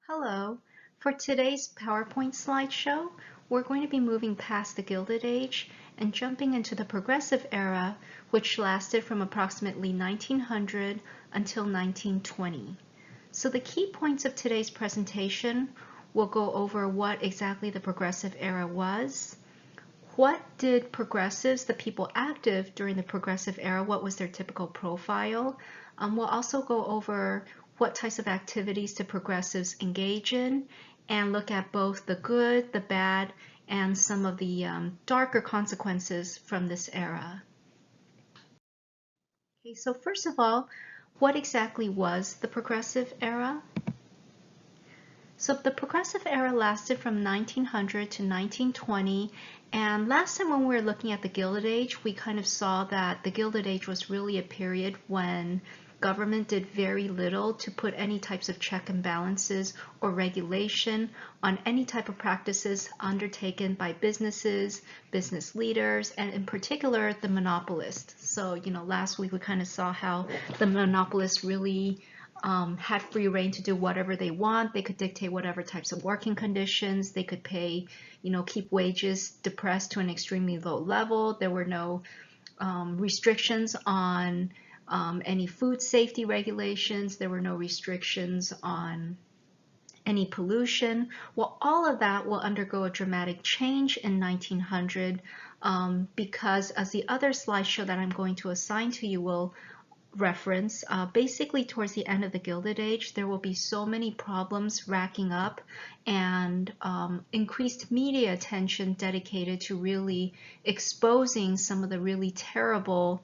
Hello. For today's PowerPoint slideshow, we're going to be moving past the Gilded Age and jumping into the Progressive Era, which lasted from approximately 1900 until 1920. So the key points of today's presentation will go over what exactly the Progressive Era was, what did progressives, the people active during the Progressive Era, what was their typical profile? We'll also go over what types of activities do progressives engage in and look at both the good, the bad, and some of the darker consequences from this era. Okay, so first of all, what exactly was the Progressive Era? So the Progressive Era lasted from 1900 to 1920, and last time when we were looking at the Gilded Age, we kind of saw that the Gilded Age was really a period when government did very little to put any types of check and balances or regulation on any type of practices undertaken by businesses, business leaders, and in particular the monopolists. So, last week we kind of saw how the monopolists really had free reign to do whatever they want. They could dictate whatever types of working conditions. They could pay, keep wages depressed to an extremely low level. There were no restrictions on any food safety regulations. There were no restrictions on any pollution. Well, all of that will undergo a dramatic change in 1900 because, as the other slideshow that I'm going to assign to you will reference, basically towards the end of the Gilded Age, there will be so many problems racking up and increased media attention dedicated to really exposing some of the really terrible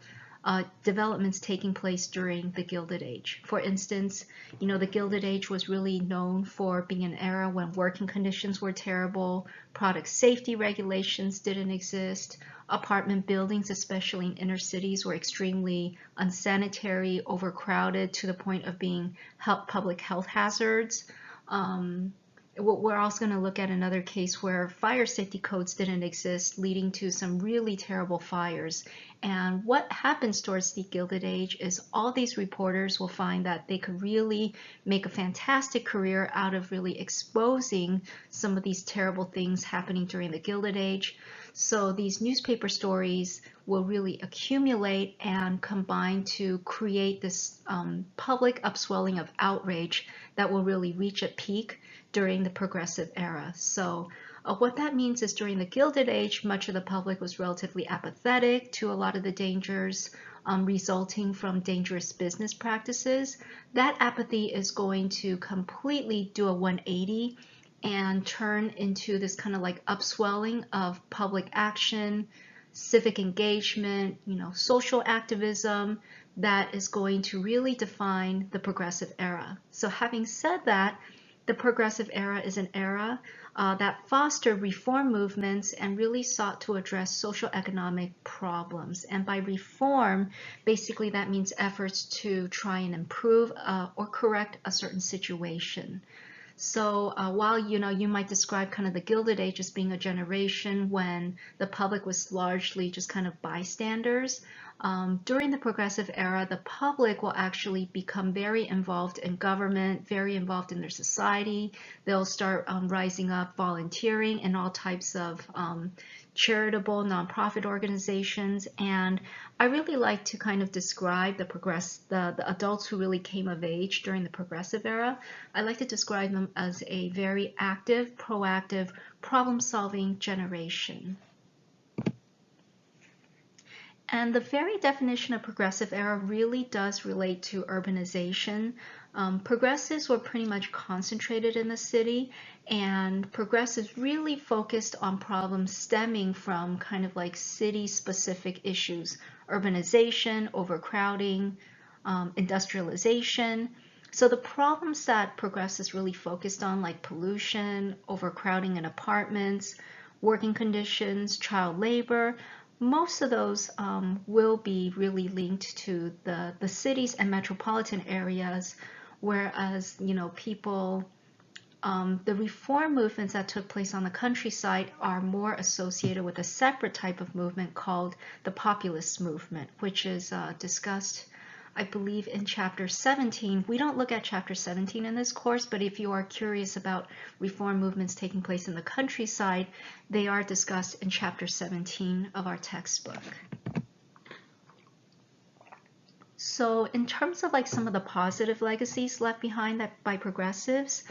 developments taking place during the Gilded Age. For instance, the Gilded Age was really known for being an era when working conditions were terrible, product safety regulations didn't exist, apartment buildings, especially in inner cities, were extremely unsanitary, overcrowded to the point of being public health hazards. We're also going to look at another case where fire safety codes didn't exist, leading to some really terrible fires. And what happens towards the Gilded Age is all these reporters will find that they could really make a fantastic career out of really exposing some of these terrible things happening during the Gilded Age. So these newspaper stories will really accumulate and combine to create this public upswelling of outrage that will really reach a peak during the Progressive Era. So what that means is during the Gilded Age, much of the public was relatively apathetic to a lot of the dangers resulting from dangerous business practices. That apathy is going to completely do a 180 and turn into this kind of like upswelling of public action, civic engagement, social activism that is going to really define the Progressive Era. So having said that, the Progressive Era is an era that fostered reform movements and really sought to address social economic problems. And by reform, basically that means efforts to try and improve or correct a certain situation. So while you might describe kind of the Gilded Age as being a generation when the public was largely just kind of bystanders, during the Progressive Era, the public will actually become very involved in government, very involved in their society. They'll start rising up, volunteering in all types of charitable nonprofit organizations. And I really like to kind of describe the adults who really came of age during the Progressive Era. I like to describe them as a very active, proactive, problem-solving generation. And the very definition of Progressive Era really does relate to urbanization. Progressives were pretty much concentrated in the city, and progressives really focused on problems stemming from kind of like city-specific issues: urbanization, overcrowding, industrialization. So the problems that progressives really focused on, like pollution, overcrowding in apartments, working conditions, child labor, most of those will be really linked to the cities and metropolitan areas, whereas people, the reform movements that took place on the countryside are more associated with a separate type of movement called the populist movement, which is discussed I believe in chapter 17. We don't look at chapter 17 in this course, but if you are curious about reform movements taking place in the countryside, they are discussed in chapter 17 of our textbook. So in terms of like some of the positive legacies left behind by progressives,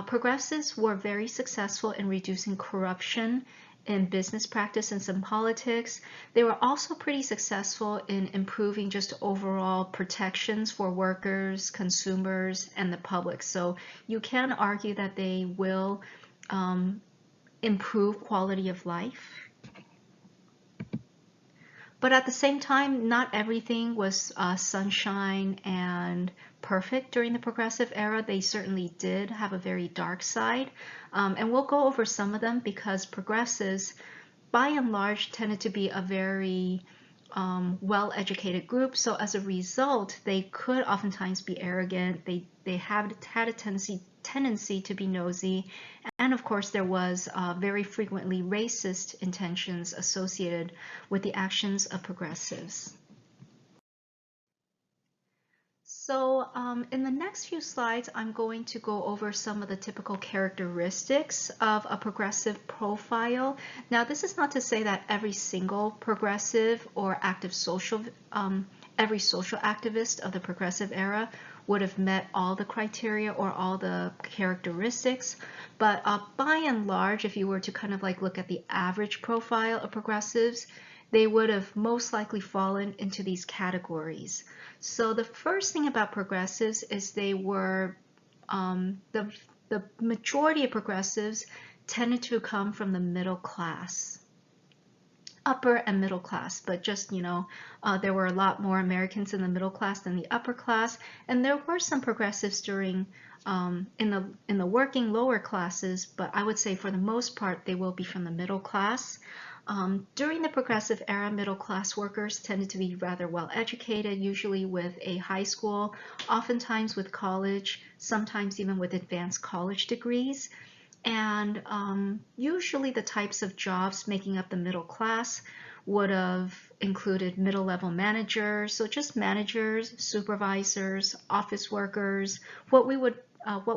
progressives were very successful in reducing corruption in business practice and some politics. They were also pretty successful in improving just overall protections for workers, consumers, and the public. So you can argue that they will improve quality of life. But at the same time, not everything was sunshine and perfect during the progressive era. They certainly did have a very dark side. And we'll go over some of them because progressives, by and large, tended to be a very well-educated group. So as a result, they could oftentimes be arrogant. They had a tendency to be nosy. And of course, there was very frequently racist intentions associated with the actions of progressives. So in the next few slides, I'm going to go over some of the typical characteristics of a progressive profile. Now, this is not to say that every single progressive or every social activist of the progressive era would have met all the criteria or all the characteristics, but by and large, if you were to kind of like look at the average profile of progressives, they would have most likely fallen into these categories. So the first thing about progressives is they were, the majority of progressives tended to come from the middle class. Upper and middle class, but just, there were a lot more Americans in the middle class than the upper class, and there were some progressives during in the working lower classes, but I would say for the most part they will be from the middle class. During the progressive era, middle class workers tended to be rather well educated, usually with a high school, oftentimes with college, sometimes even with advanced college degrees. And usually the types of jobs making up the middle class would have included middle-level managers, so just managers, supervisors, office workers, what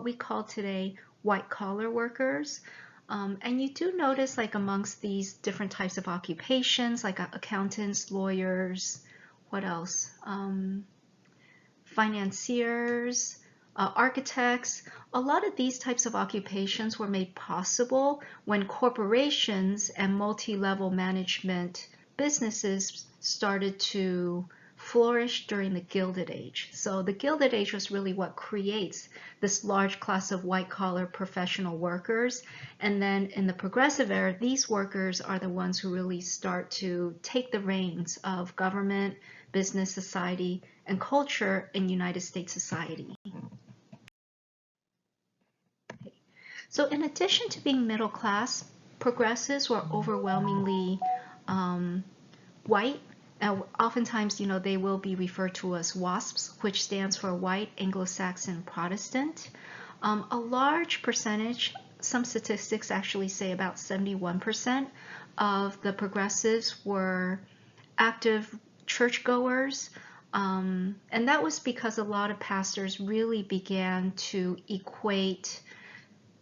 we call today white-collar workers. And you do notice, like amongst these different types of occupations, like accountants, lawyers, what else? Financiers, architects, a lot of these types of occupations were made possible when corporations and multi-level management businesses started to flourish during the Gilded Age. So the Gilded Age was really what creates this large class of white-collar professional workers. And then in the progressive era, these workers are the ones who really start to take the reins of government, business, society, and culture in United States society. So in addition to being middle class, progressives were overwhelmingly white. Oftentimes, they will be referred to as WASPs, which stands for White Anglo-Saxon Protestant. A large percentage, some statistics actually say about 71% of the progressives were active churchgoers. And that was because a lot of pastors really began to equate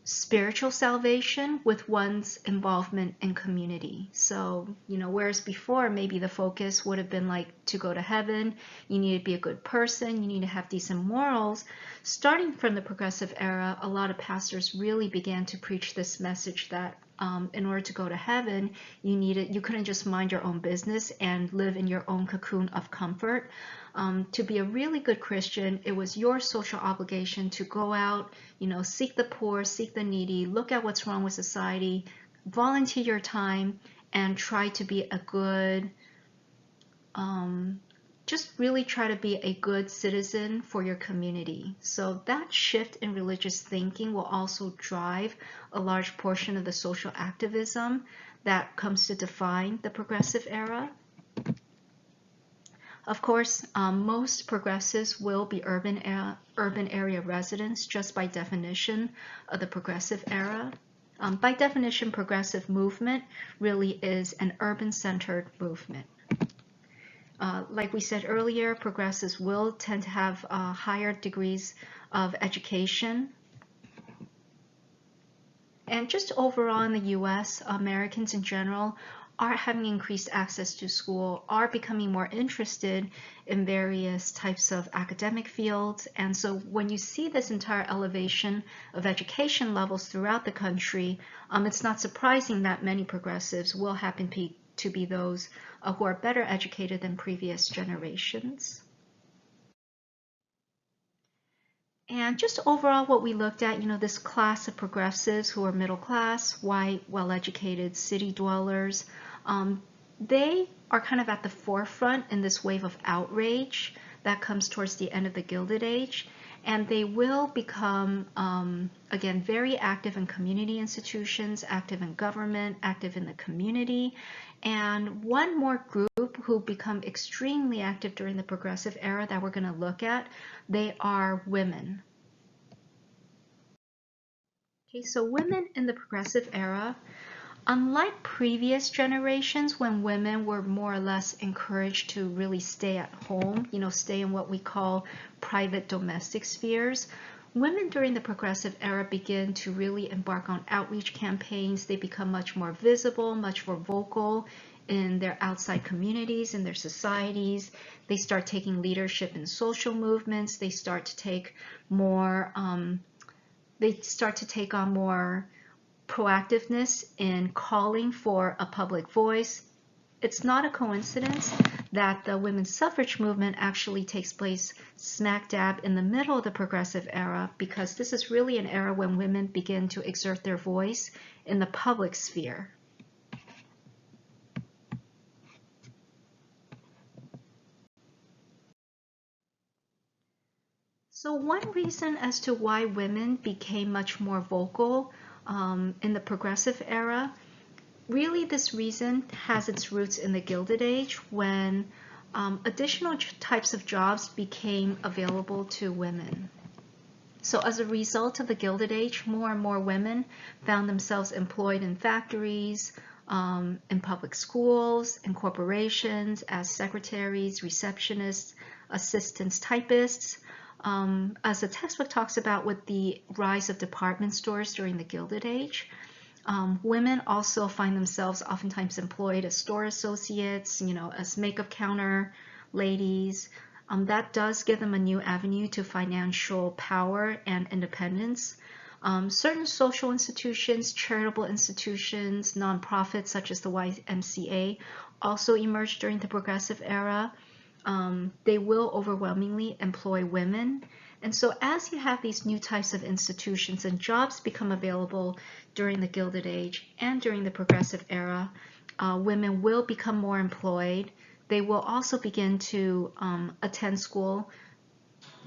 spiritual salvation with one's involvement in community. So, whereas before maybe the focus would have been like to go to heaven, you need to be a good person, you need to have decent morals. Starting from the progressive era, a lot of pastors really began to preach this message that in order to go to heaven, you couldn't just mind your own business and live in your own cocoon of comfort. To be a really good Christian, it was your social obligation to go out, seek the poor, seek the needy, look at what's wrong with society, volunteer your time, and try to be a good, just really try to be a good citizen for your community. So that shift in religious thinking will also drive a large portion of the social activism that comes to define the progressive era. Of course, most progressives will be urban area residents just by definition of the progressive era. By definition, progressive movement really is an urban-centered movement. like we said earlier, progressives will tend to have higher degrees of education. And just overall in the US, Americans in general are having increased access to school, are becoming more interested in various types of academic fields. And so when you see this entire elevation of education levels throughout the country, it's not surprising that many progressives will happen to be those who are better educated than previous generations. And just overall what we looked at, this class of progressives who are middle class, white, well-educated city dwellers, they are kind of at the forefront in this wave of outrage that comes towards the end of the Gilded Age. And they will become, again, very active in community institutions, active in government, active in the community. And one more group who become extremely active during the progressive era that we're going to look at, they are women. Okay, so women in the progressive era, unlike previous generations when women were more or less encouraged to really stay at home, stay in what we call private domestic spheres, women during the progressive era begin to really embark on outreach campaigns. They become much more visible, much more vocal in their outside communities, in their societies. They start taking leadership in social movements. They start to take on more proactiveness in calling for a public voice. It's not a coincidence that the women's suffrage movement actually takes place smack dab in the middle of the progressive era, because this is really an era when women begin to exert their voice in the public sphere. So one reason as to why women became much more vocal in the progressive era, really this reason has its roots in the Gilded Age, when additional types of jobs became available to women. So as a result of the Gilded Age, more and more women found themselves employed in factories, in public schools, in corporations, as secretaries, receptionists, assistants, typists. As the textbook talks about with the rise of department stores during the Gilded Age, women also find themselves oftentimes employed as store associates, as makeup counter ladies. That does give them a new avenue to financial power and independence. Certain social institutions, charitable institutions, nonprofits such as the YMCA also emerged during the progressive era. They will overwhelmingly employ women. And so as you have these new types of institutions and jobs become available during the Gilded Age and during the progressive era, women will become more employed. They will also begin to attend school.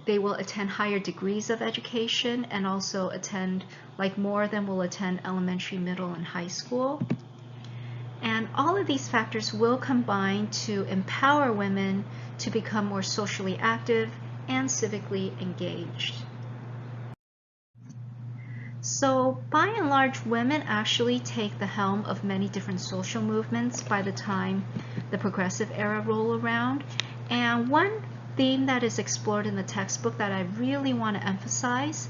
They will attend higher degrees of education and also attend, like more of them will attend elementary, middle, and high school. And all of these factors will combine to empower women to become more socially active and civically engaged. So by and large, women actually take the helm of many different social movements by the time the progressive era roll around. And one theme that is explored in the textbook that I really want to emphasize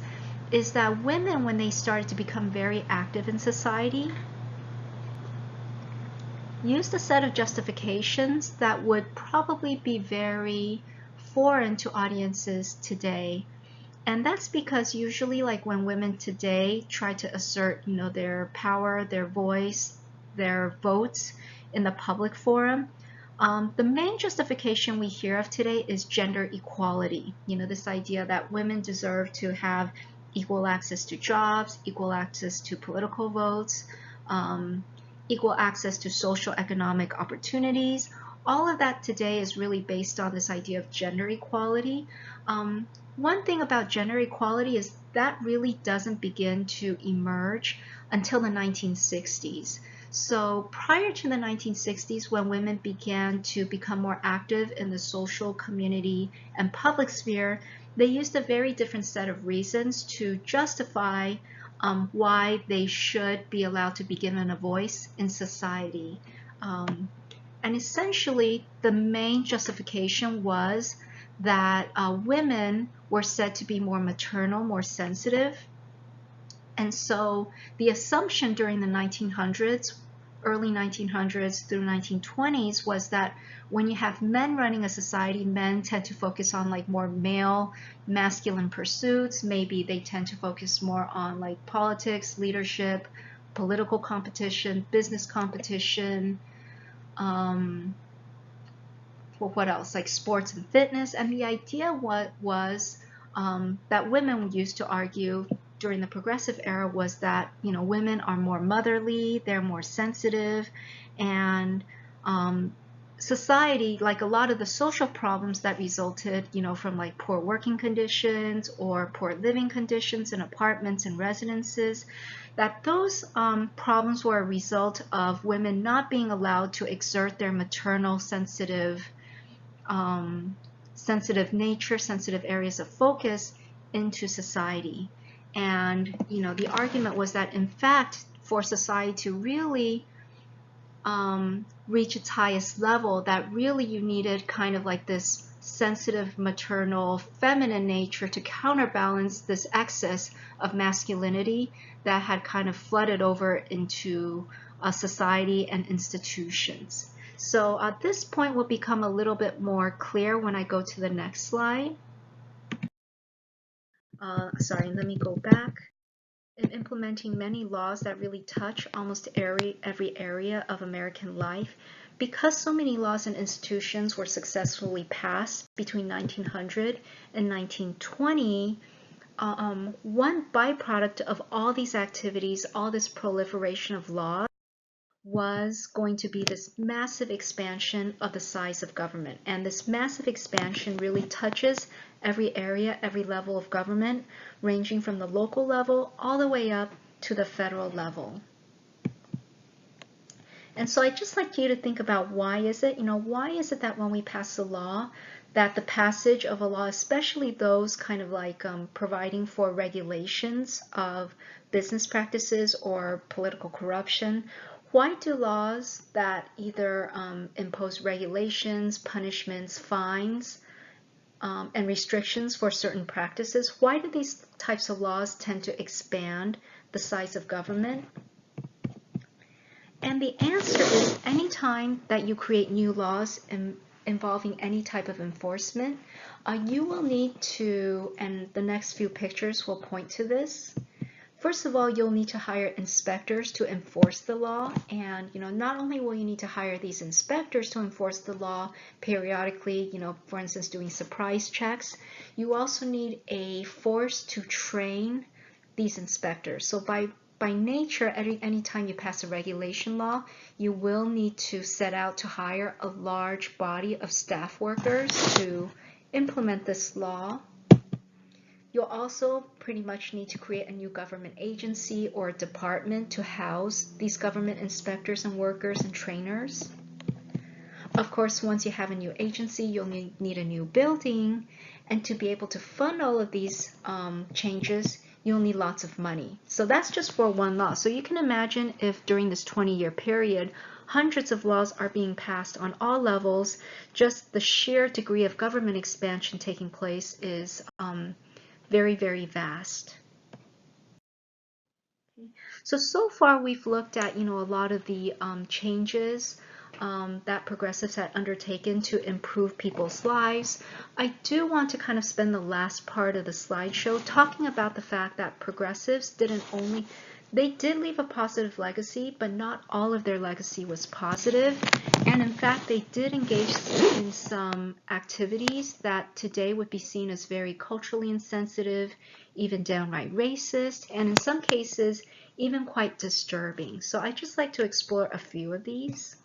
is that women, when they started to become very active in society, used a set of justifications that would probably be very foreign to audiences today. And that's because usually, like when women today try to assert, their power, their voice, their votes in the public forum, the main justification we hear of today is gender equality. This idea that women deserve to have equal access to jobs, equal access to political votes, equal access to social economic opportunities. All of that today is really based on this idea of gender equality. One thing about gender equality is that really doesn't begin to emerge until the 1960s. So prior to the 1960s, when women began to become more active in the social, community, and public sphere, they used a very different set of reasons to justify why they should be allowed to be given a voice in society. And essentially, the main justification was that women were said to be more maternal, more sensitive. And so the assumption during the 1900s, early 1900s through 1920s, was that when you have men running a society, men tend to focus on like more male, masculine pursuits. Maybe they tend to focus more on like politics, leadership, political competition, business competition, what else? Like sports and fitness. And the idea was that women used to argue during the progressive era was that, you know, women are more motherly, they're more sensitive, and society, like a lot of the social problems that resulted, you know, from like poor working conditions or poor living conditions in apartments and residences, that those problems were a result of women not being allowed to exert their maternal, sensitive nature, sensitive areas of focus into society. And, you know, the argument was that, in fact, for society to really reach its highest level, that really you needed kind of like this sensitive, maternal, feminine nature to counterbalance this excess of masculinity that had kind of flooded over into society and institutions. So at this point will become a little bit more clear when I go to the next slide. Sorry, let me go back. In implementing many laws that really touch almost every area of American life, because so many laws and institutions were successfully passed between 1900 and 1920, one byproduct of all these activities, all this proliferation of laws, was going to be this massive expansion of the size of government. And this massive expansion really touches every area, every level of government, ranging from the local level all the way up to the federal level. And so I'd just like you to think about why is it that when we pass a law, that the passage of a law, especially those kind of like providing for regulations of business practices or political corruption, why do laws that either impose regulations, punishments, fines, and restrictions for certain practices, why do these types of laws tend to expand the size of government? And the answer is anytime that you create new laws involving any type of enforcement, you will need to, and the next few pictures will point to this. First of all, you'll need to hire inspectors to enforce the law. And, you know, not only will you need to hire these inspectors to enforce the law periodically, you know, for instance, doing surprise checks, you also need a force to train these inspectors. So by nature, any time you pass a regulation law, you will need to set out to hire a large body of staff workers to implement this law. You'll also pretty much need to create a new government agency or department to house these government inspectors and workers and trainers. Of course, once you have a new agency, you'll need a new building, and to be able to fund all of these changes, you'll need lots of money. So that's just for one law. So you can imagine if during this 20-year period, hundreds of laws are being passed on all levels, just the sheer degree of government expansion taking place is very, very vast. Okay. So far we've looked at, you know, a lot of the changes that progressives had undertaken to improve people's lives. I do want to kind of spend the last part of the slideshow talking about the fact that progressives they did leave a positive legacy, but not all of their legacy was positive. And in fact, they did engage in some activities that today would be seen as very culturally insensitive, even downright racist, and in some cases, even quite disturbing. So I'd just like to explore a few of these.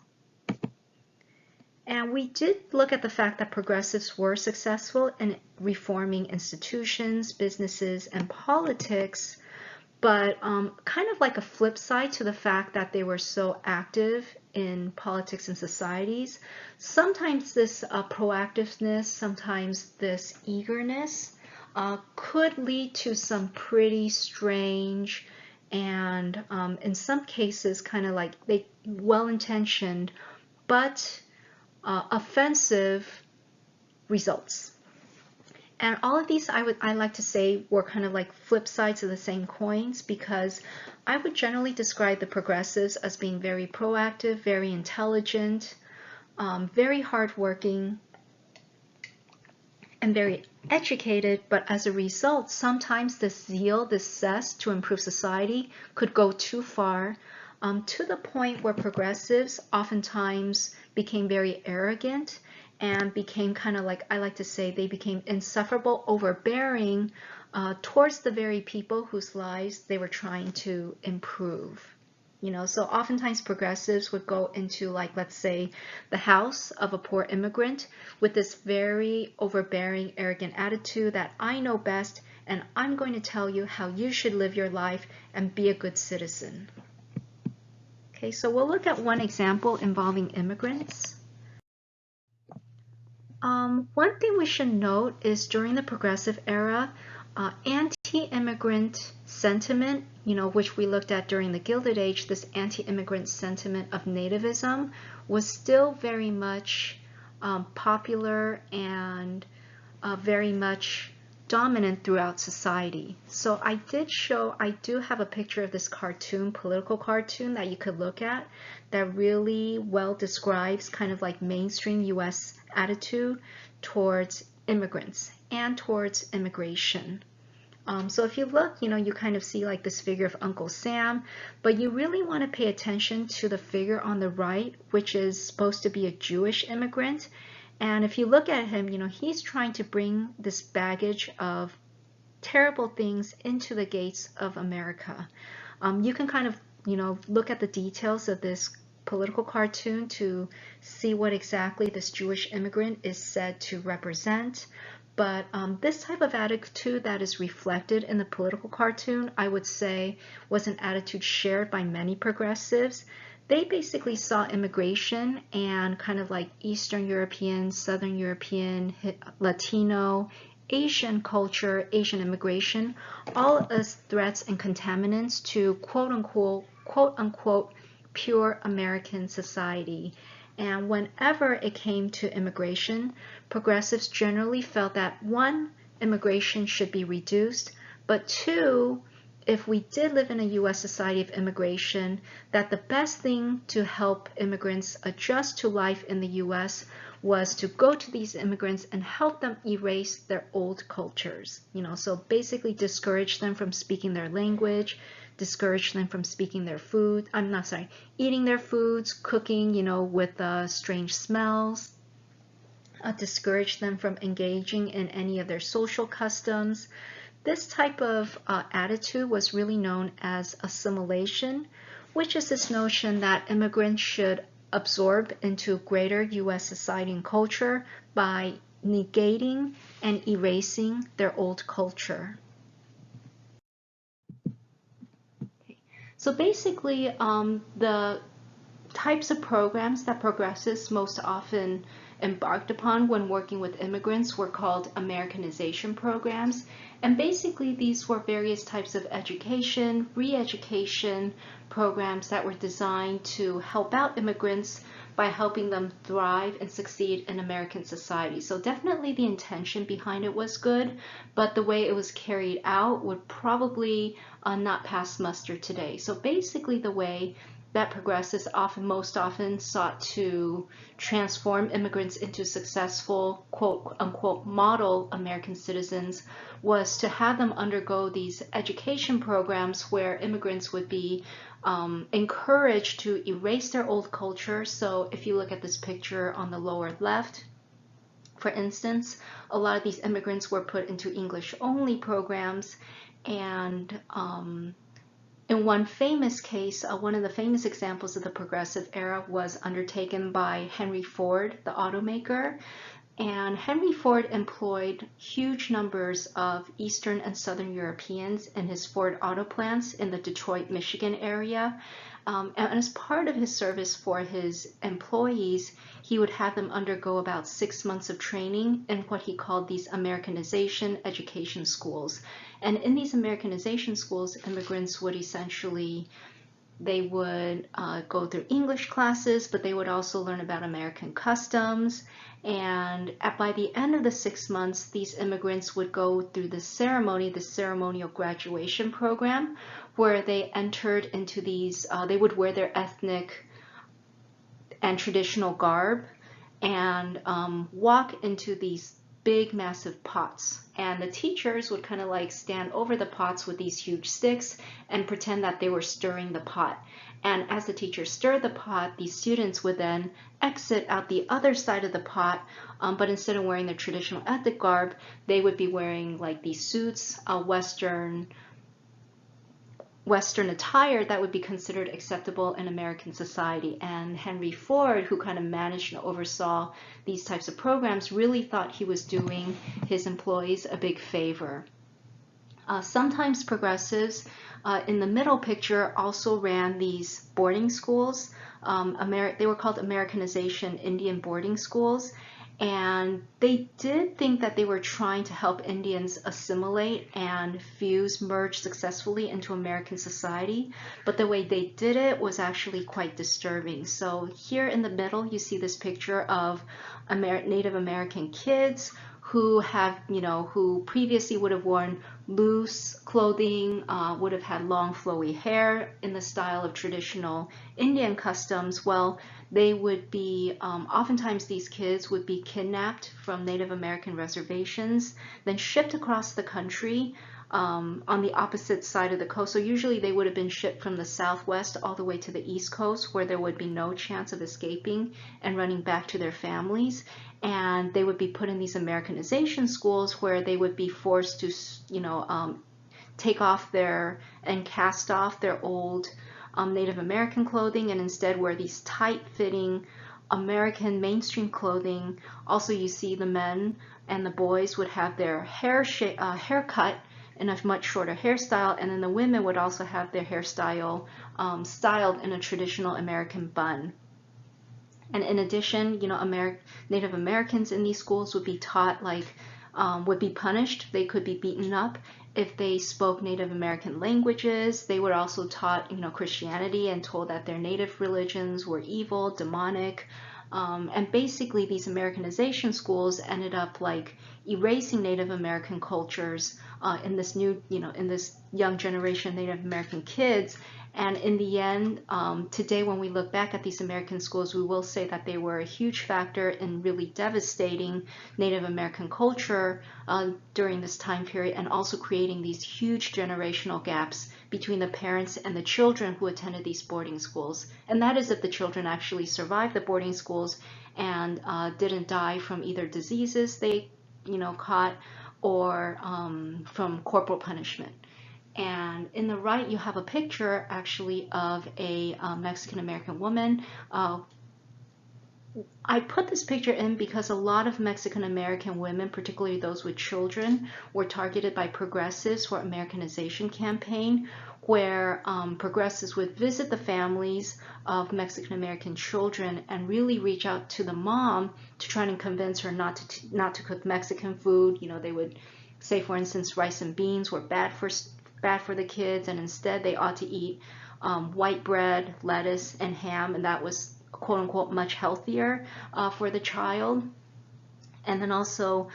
And we did look at the fact that progressives were successful in reforming institutions, businesses, and politics, but kind of like a flip side to the fact that they were so active in politics and societies, sometimes this proactiveness, sometimes this eagerness could lead to some pretty strange and in some cases kind of like well-intentioned but offensive results. And all of these I like to say were kind of like flip sides of the same coins, because I would generally describe the progressives as being very proactive, very intelligent, very hardworking, and very educated, but as a result, sometimes this zeal, this zest to improve society could go too far, to the point where progressives oftentimes became very arrogant and became kind of like, I like to say, they became insufferable, overbearing towards the very people whose lives they were trying to improve. So oftentimes progressives would go into, like, let's say, the house of a poor immigrant with this very overbearing, arrogant attitude that I know best and I'm going to tell you how you should live your life and be a good citizen. Okay, so we'll look at one example involving immigrants. One thing we should note is during the progressive era, anti-immigrant sentiment, which we looked at during the Gilded Age, this anti-immigrant sentiment of nativism was still very much popular and very much dominant throughout society. So I do have a picture of this political cartoon that you could look at that really well describes kind of like mainstream US attitude towards immigrants and towards immigration. So if you look, you kind of see like this figure of Uncle Sam, but you really want to pay attention to the figure on the right, which is supposed to be a Jewish immigrant. And if you look at him, he's trying to bring this baggage of terrible things into the gates of America. You can kind of, look at the details of this political cartoon to see what exactly this Jewish immigrant is said to represent. But this type of attitude that is reflected in the political cartoon, I would say, was an attitude shared by many progressives. They basically saw immigration and kind of like Eastern European, Southern European, Latino, Asian culture, Asian immigration, all as threats and contaminants to quote unquote, pure American society. And whenever it came to immigration, progressives generally felt that one, immigration should be reduced, but two, if we did live in a US society of immigration, that the best thing to help immigrants adjust to life in the US was to go to these immigrants and help them erase their old cultures. So basically discourage them from speaking their language, discourage them from speaking their food, eating their foods, cooking, with strange smells, discourage them from engaging in any of their social customs. This type of attitude was really known as assimilation, which is this notion that immigrants should absorb into greater US society and culture by negating and erasing their old culture. Okay. So basically, the types of programs that progressives most often embarked upon when working with immigrants were called Americanization programs. And basically these were various types of education, re-education programs that were designed to help out immigrants by helping them thrive and succeed in American society. So definitely the intention behind it was good, but the way it was carried out would probably not pass muster today. So basically the way that progressives most often sought to transform immigrants into successful, quote unquote, model American citizens was to have them undergo these education programs where immigrants would be encouraged to erase their old culture. So if you look at this picture on the lower left, for instance, a lot of these immigrants were put into English-only programs, and in one famous case, one of the famous examples of the progressive era was undertaken by Henry Ford, the automaker. And Henry Ford employed huge numbers of Eastern and Southern Europeans in his Ford auto plants in the Detroit, Michigan area. And as part of his service for his employees, he would have them undergo about 6 months of training in what he called these Americanization education schools. And in these Americanization schools, immigrants would essentially They would go through English classes, but they would also learn about American customs. And by the end of the 6 months, these immigrants would go through the ceremony, the ceremonial graduation program, where they entered into these, they would wear their ethnic and traditional garb and walk into these big massive pots, and the teachers would kind of like stand over the pots with these huge sticks and pretend that they were stirring the pot. And as the teacher stirred the pot, these students would then exit out the other side of the pot, but instead of wearing their traditional ethnic garb, they would be wearing like these suits, Western attire that would be considered acceptable in American society. And Henry Ford, who kind of managed and oversaw these types of programs, really thought he was doing his employees a big favor. Sometimes progressives in the middle picture also ran these boarding schools. They were called Americanization Indian boarding schools. And they did think that they were trying to help Indians assimilate and merge successfully into American society, but the way they did it was actually quite disturbing. So here in the middle, you see this picture of Native American kids who who previously would have worn loose clothing, would have had long flowy hair in the style of traditional Indian customs. Well, they would be, oftentimes these kids would be kidnapped from Native American reservations, then shipped across the country on the opposite side of the coast. So usually they would have been shipped from the southwest all the way to the east coast, where there would be no chance of escaping and running back to their families. And they would be put in these Americanization schools where they would be forced to, take off and cast off their old Native American clothing and instead wear these tight-fitting American mainstream clothing. Also, you see the men and the boys would have their hair cut in a much shorter hairstyle, and then the women would also have their hairstyle styled in a traditional American bun. And in addition, Native Americans in these schools would be taught would be punished. They could be beaten up if they spoke Native American languages. They were also taught, Christianity and told that their native religions were evil, demonic. And basically these Americanization schools ended up erasing Native American cultures in this in this young generation of Native American kids. And in the end, today when we look back at these American schools, we will say that they were a huge factor in really devastating Native American culture during this time period, and also creating these huge generational gaps between the parents and the children who attended these boarding schools. And that is if the children actually survived the boarding schools and didn't die from either diseases they caught or from corporal punishment. And in the right, you have a picture actually of a Mexican-American woman. I put this picture in because a lot of Mexican-American women, particularly those with children, were targeted by progressives for Americanization campaign, where progressives would visit the families of Mexican-American children and really reach out to the mom to try and convince her not to cook Mexican food. They would say, for instance, rice and beans were bad for the kids, and instead they ought to eat white bread, lettuce, and ham, and that was quote unquote much healthier for the child. And then also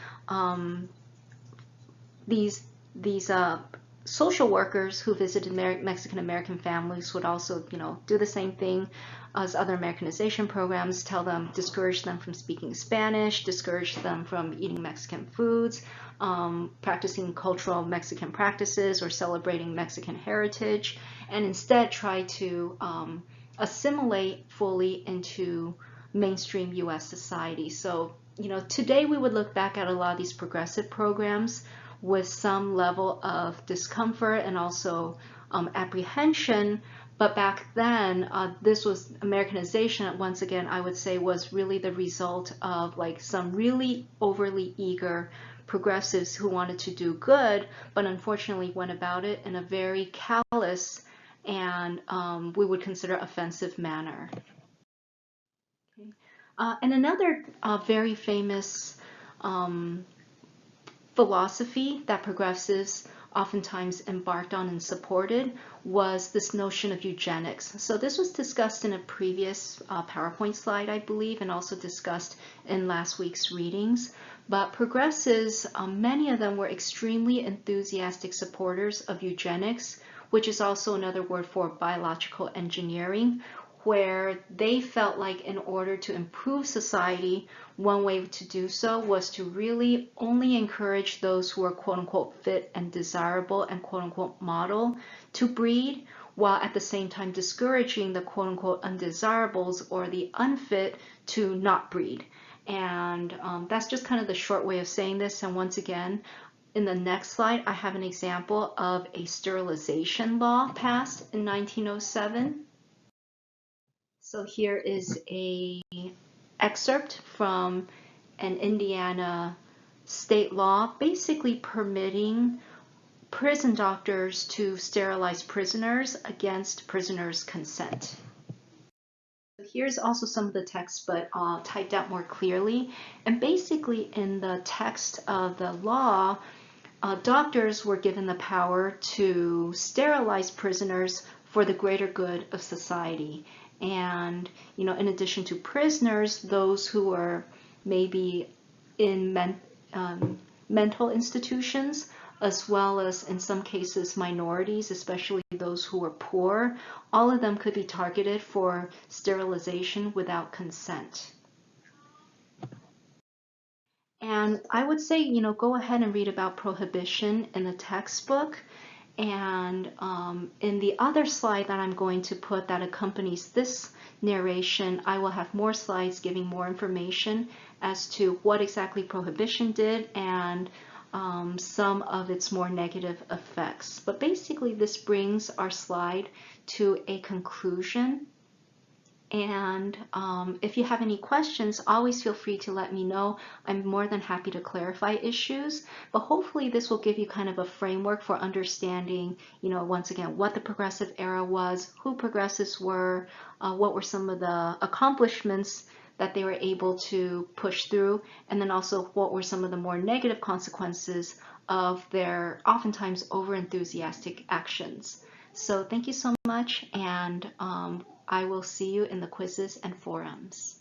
these social workers who visited Mexican American families would also do the same thing as other Americanization programs, discourage them from speaking Spanish, discourage them from eating Mexican foods, practicing cultural Mexican practices or celebrating Mexican heritage, and instead try to assimilate fully into mainstream US society. So, today we would look back at a lot of these progressive programs with some level of discomfort and also apprehension. But back then, this was Americanization, once again, I would say was really the result of some really overly eager progressives who wanted to do good, but unfortunately went about it in a very callous and we would consider offensive manner. Okay. And another very famous philosophy that progressives oftentimes embarked on and supported was this notion of eugenics. So this was discussed in a previous PowerPoint slide, I believe, and also discussed in last week's readings. But progressives, many of them were extremely enthusiastic supporters of eugenics, which is also another word for biological engineering, where they felt like in order to improve society, one way to do so was to really only encourage those who are quote-unquote fit and desirable and quote-unquote model to breed, while at the same time discouraging the quote-unquote undesirables or the unfit to not breed. And that's just kind of the short way of saying this. And once again, in the next slide, I have an example of a sterilization law passed in 1907. So here is a excerpt from an Indiana state law basically permitting prison doctors to sterilize prisoners against prisoners' consent. Here's also some of the text, but typed out more clearly. And basically in the text of the law, doctors were given the power to sterilize prisoners for the greater good of society. And, you know, in addition to prisoners, those who were maybe in mental institutions, as well as in some cases minorities, especially those who were poor, all of them could be targeted for sterilization without consent. And I would say, you know, go ahead and read about prohibition in the textbook. And in the other slide that I'm going to put that accompanies this narration, I will have more slides giving more information as to what exactly prohibition did and some of its more negative effects. But basically, this brings our slide to a conclusion. And if you have any questions, always feel free to let me know. I'm more than happy to clarify issues, but hopefully this will give you kind of a framework for understanding, you know, once again, what the progressive era was, who progressives were, what were some of the accomplishments that they were able to push through, and then also what were some of the more negative consequences of their oftentimes over-enthusiastic actions. So thank you so much, and I will see you in the quizzes and forums.